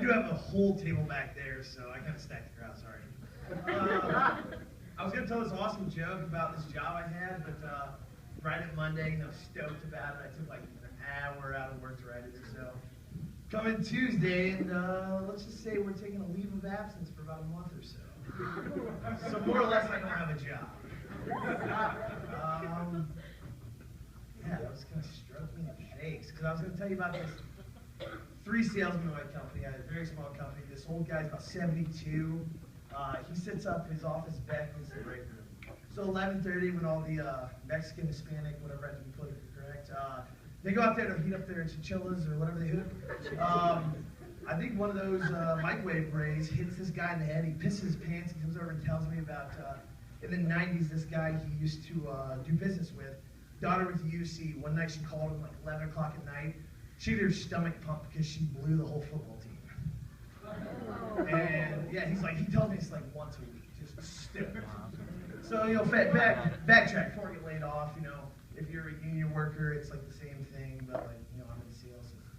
do have a whole table back there, so I kind of stacked the crowd, sorry. I was going to tell this awesome joke about this job I had, but right at Monday, I was stoked about it. I took like an hour out of work to write it. So coming Tuesday, and let's just say we're taking a leave of absence for about a month or so. So more or less, I don't have a job. Yeah, that was kind of struggling in the face, because I was going to tell you about this 3 salesmen in my company. I had a very small company. This old guy's about 72. He sits up his office back in the break room. So 11:30, when all the Mexican, Hispanic, whatever I have to be politically correct, they go out there to heat up their chinchillas or whatever they hook. I think one of those microwave rays hits this guy in the head. He pisses his pants. He comes over and tells me about, in the 90s, this guy he used to do business with, daughter with UC. One night she called him like 11 o'clock at night. She had her stomach pumped because she blew the whole football team. And yeah, he tells me it's like once a week, just still. So, you know, backtrack, before I get laid off, you know, if you're a union worker, it's like the same thing, but like, you know, I'm in sales, so it's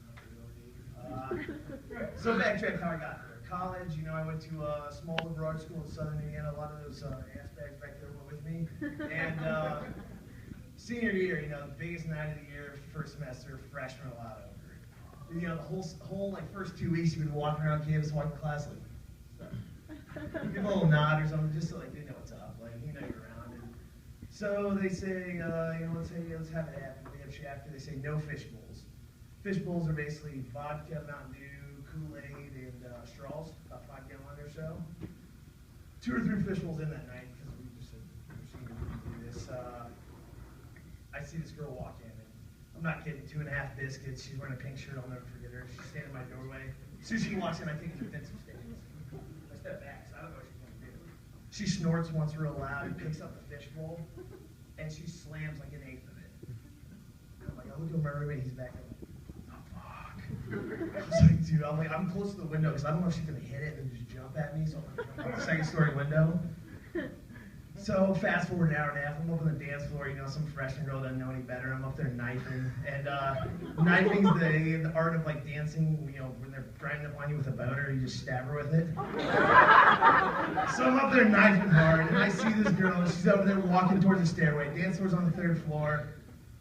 not really. So backtrack how I got there. College, you know, I went to a small liberal arts school in Southern Indiana. A lot of those aspects back there went with me. And senior year, you know, the biggest night of the year, first semester, freshmen allowed over. You know, the whole like first 2 weeks, you've been walking around campus, walking class, like, you give a little nod or something, just so like they know what's up, like you know you're around. And so they say, you know, let's have it happen. We have chapter. They say no fish bowls. Fish bowls are basically vodka, Mountain Dew, Kool-Aid, and straws, about 5 gallon or so. 2 or 3 fish bowls in that night because we just said we're seeing do this. I see this girl walk in. I'm not kidding, 2.5 biscuits. She's wearing a pink shirt. I'll never forget her. She's standing in my doorway. As soon as she walks in, I take a defensive stance. I step back, so I don't know what she's going to do. She snorts once real loud and picks up the fish bowl, and she slams like an eighth of it. I'm like, I look at my roommate, he's back there. Oh, fuck. I was like, dude, I'm close to the window because I don't know if she's going to hit it and just jump at me, so I'm going to jump out the 2nd story window. So fast forward an hour and a half, I'm up on the dance floor, you know, some freshman girl doesn't know any better. I'm up there knifing, and knifing's the art of like dancing, you know, when they're grinding up on you with a boner, you just stab her with it. So I'm up there knifing hard, and I see this girl, and she's over there walking towards the stairway. Dance floor's on the 3rd floor.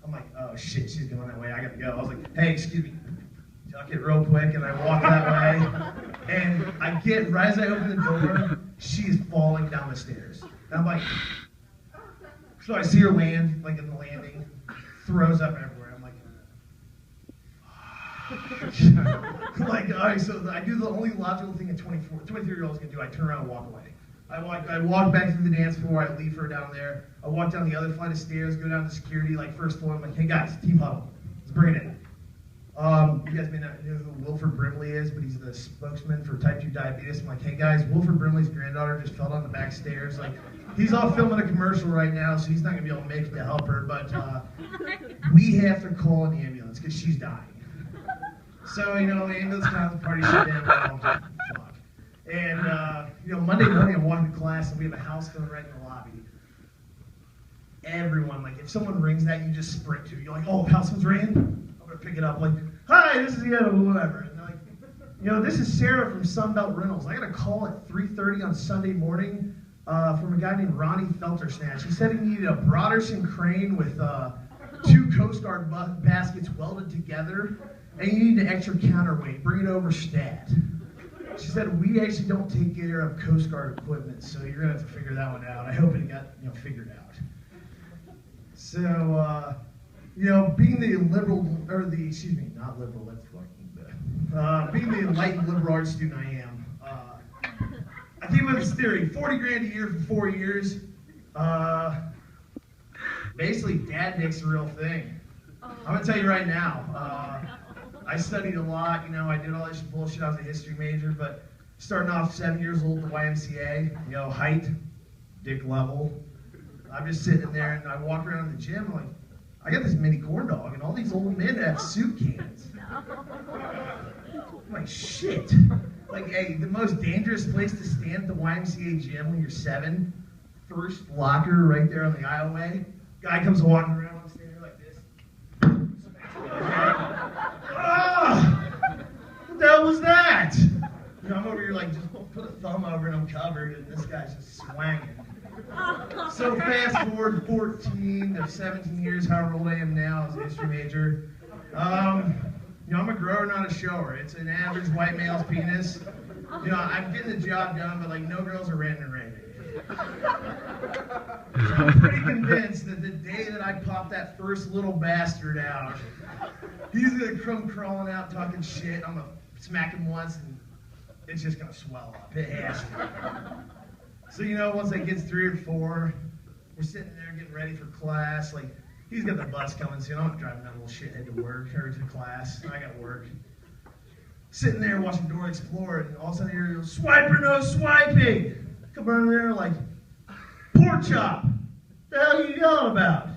I'm like, oh shit, she's going that way, I gotta go. I was like, hey, excuse me, duck it real quick, and I walk that way. And I get, right as I open the door, she's falling down the stairs. And I'm like, so I see her land, like in the landing, throws up everywhere. I'm like, like, all right, so I do the only logical thing a 23-year-old can do. I turn around and walk away. I walk back through the dance floor. I leave her down there. I walk down the other flight of stairs, go down to security, like 1st floor. I'm like, hey guys, team huddle. Let's bring it in. You guys may not know who Wilford Brimley is, but he's the spokesman for type 2 diabetes. I'm like, hey guys, Wilford Brimley's granddaughter just fell down the back stairs. Like, he's off filming a commercial right now, so he's not gonna be able to make it to help her, but we have to call an ambulance because she's dying. So, you know, the ambulance comes, the party shut down, fuck. And, you know, Monday morning I'm walking to class and we have a house phone right in the lobby. Everyone, like, if someone rings that, you just sprint to it. You're like, oh, house phone's ringing? Pick it up, like, hi, this is whatever. And they're like, you know, this is Sarah from Sunbelt Rentals. I got a call at 3:30 on Sunday morning from a guy named Ronnie Feltersnatch. He said he needed a Broderson crane with 2 Coast Guard baskets welded together, and you need an extra counterweight. Bring it over stat. She said, we actually don't take care of Coast Guard equipment, so you're gonna have to figure that one out. I hope it got, you know, figured out. So, you know, being the liberal, or the, excuse me, not liberal, that's fucking bad. Being the enlightened liberal arts student I am, I came up with this theory, 40 grand a year for 4 years. Basically, dad dick's a real thing. I'm gonna tell you right now, I studied a lot, you know, I did all this bullshit, I was a history major, but starting off 7 years old at the YMCA, you know, height, dick level. I'm just sitting there and I walk around the gym, I'm like, I got this mini corn dog, and all these old men have soup cans. I'm like, shit. Like, hey, the most dangerous place to stand at the YMCA gym when you're 7, 1st locker right there on the aisleway. Guy comes walking around, I'm standing there like this. Oh, what the hell was that? You know, I'm over here like just put a thumb over and I'm covered, and this guy's just swanging. So fast forward 14 to 17 years, however old I am now as a history major. You know, I'm a grower, not a shower. It's an average white male's penis. You know, I'm getting the job done, but like no girls are ranting and raving. So I'm pretty convinced that the day that I pop that first little bastard out, he's gonna come crawling out talking shit. I'm gonna smack him once and it's just gonna swell up. It has to. So you know, once I get 3 or 4, we're sitting there getting ready for class. Like, he's got the bus coming soon. I'm not driving that little shithead to work or to class. I got work. Sitting there watching Dora Explorer, and all of a sudden you hear, swipe or no swiping. Come over there like, pork chop. The hell are you yelling about?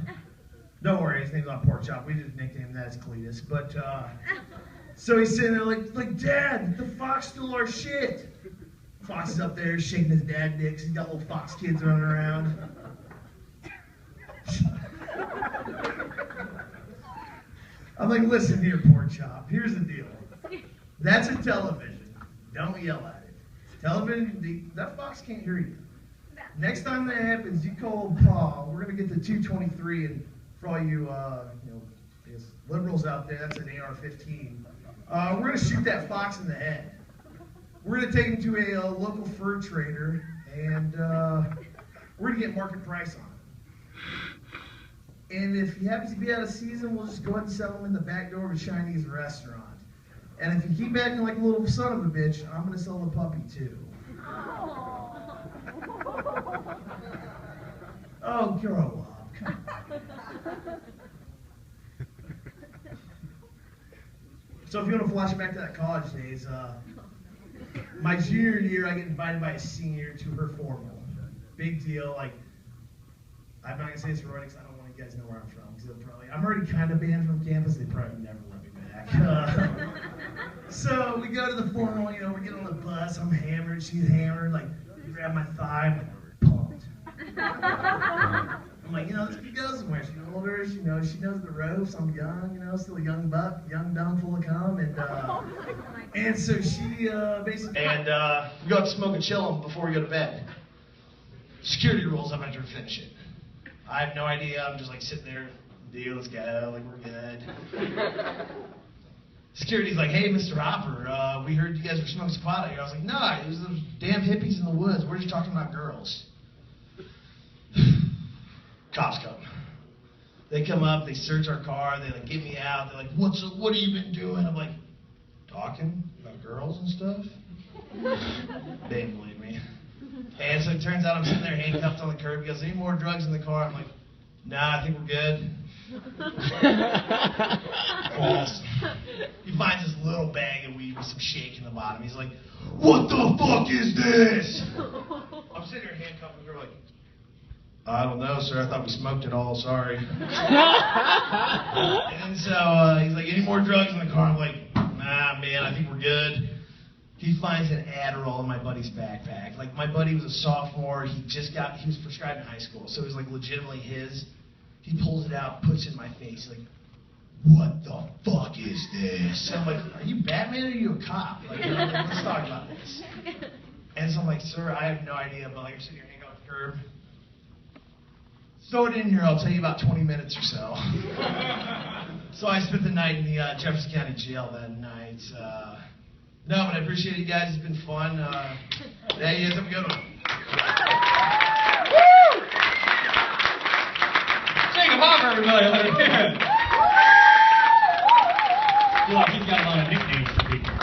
Don't worry, his name's not Pork Chop. We just nicknamed that as Cletus. But so he's sitting there like, Dad, the Fox stole our shit. Fox is up there shaking his dad dicks. He's got little Fox kids running around. I'm like, listen here, Pork Chop. Here's the deal. That's a television. Don't yell at it. Television, that Fox can't hear you. Next time that happens, you call Paul. We're going to get the 223, and for all you, I guess liberals out there, that's an AR-15. We're going to shoot that Fox in the head. We're going to take him to a local fur trader, and we're going to get market price on him. And if he happens to be out of season, we'll just go ahead and sell him in the back door of a Chinese restaurant. And if you keep acting like a little son of a bitch, I'm going to sell the puppy too. Oh, grow up. Come on. So if you want to flash back to that college days, my junior year, I get invited by a senior to her formal. Big deal. Like, I'm not going to say sorority because I don't want you guys to know where I'm from. Because I'm already kind of banned from campus. They probably never let me back. So we go to the formal, you know, we're getting on the bus. I'm hammered. She's hammered. Like, you grab my thigh. I'm like, pumped. I'm like, you know, this could go somewhere. She's older. She knows the ropes. I'm young, you know, still a young buck, young, dumb, full of cum. And so she basically... And we go out to smoke and chill before we go to bed. Security rolls up after we finish it. I have no idea. I'm just like sitting there. Deal, let's go. Like, we're good. Security's like, hey, Mr. Hopper, we heard you guys were smoking some pot out here. I was like, no, it was those damn hippies in the woods. We're just talking about girls. Cops come. They come up, they search our car, they like get me out. They're like, what have you been doing? I'm like, talking about girls and stuff. They didn't believe me. And so it turns out I'm sitting there handcuffed on the curb. He goes, any more drugs in the car? I'm like, nah, I think we're good. False. He finds this little bag of weed with some shake in the bottom. He's like, what the fuck is this? I'm sitting there handcuffed and they're like, I don't know, sir. I thought we smoked it all. Sorry. And so he's like, any more drugs in the car? I'm like, nah, man, I think we're good. He finds an Adderall in my buddy's backpack. Like, my buddy was a sophomore. He was prescribed in high school, so it was like legitimately his. He pulls it out, puts it in my face, like, what the fuck is this? And I'm like, are you Batman or are you a cop? Like, let's talk about this. And so I'm like, sir, I have no idea, but like, I'm sitting here hanging off the curb. Throw it in here, I'll tell you about 20 minutes or so. So I spent the night in the Jefferson County Jail that night. No, but I appreciate you guys. It's been fun. Yeah, you guys have a good one. Jacob Hopper, everybody. I feel like he's got a lot of nicknames for people.